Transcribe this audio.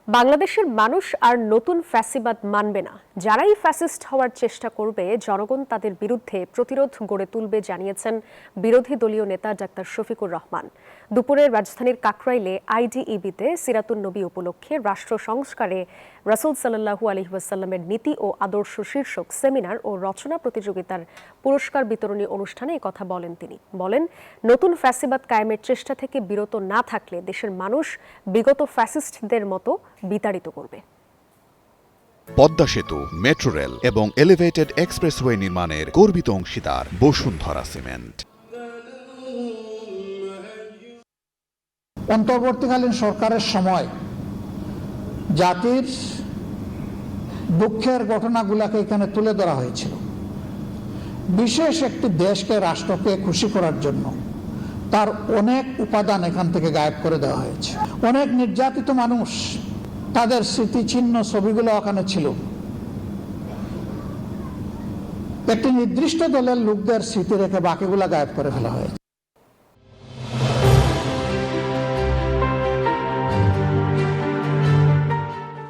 বাংলাদেশের মানুষ আর নতুন ফ্যাসিবাদ মানবে না। যারাই ফ্যাসিস্ট হওয়ার চেষ্টা করবে, জনগণ তাদের বিরুদ্ধে প্রতিরোধ গড়ে তুলবে, জানিয়েছেন বিরোধী দলীয় নেতা ডাক্তার শফিকুর রহমান। দুপুরে রাজধানীর কাকরাইলে আইডিইবিতে সিরাতুন নবী উপলক্ষে রাষ্ট্র সংস্কারে রাসূল সাল্লাল্লাহু আলাইহি ওয়াসাল্লামের নীতি ও আদর্শ শীর্ষক সেমিনার ও রচনা প্রতিযোগিতার পুরস্কার বিতরণী অনুষ্ঠানে এই কথা বলেন তিনি। বলেন, নতুন ফ্যাসিবাদ কায়েমের চেষ্টা থেকে বিরত না থাকলে দেশের মানুষ বিগত ফ্যাসিস্টদের মতো বিতাড়িত করবে। পদ্মা সেতু, মেট্রো রেল এবং এলিভেটেড এক্সপ্রেসওয়ে নির্মাণের গর্বিত অংশীদার বসুন্ধরা সিমেন্ট। অন্তর্বর্তীকালীন সরকারের সময় জাতির দুঃখের ঘটনাগুলোকে এখানে তুলে ধরা হয়েছিল। বিশেষ একটি দেশকে, রাষ্ট্রকে খুশি করার জন্য তার অনেক উপাদান এখান থেকে গায়েব করে দেওয়া হয়েছে। অনেক নির্যাতিত মানুষ, তাদের স্মৃতিচিহ্ন ছবিগুলো ওখানে ছিল। একটি নির্দিষ্ট দলের লোকদের স্মৃতি রেখে বাকিগুলা গায়েব করে ফেলা হয়েছে।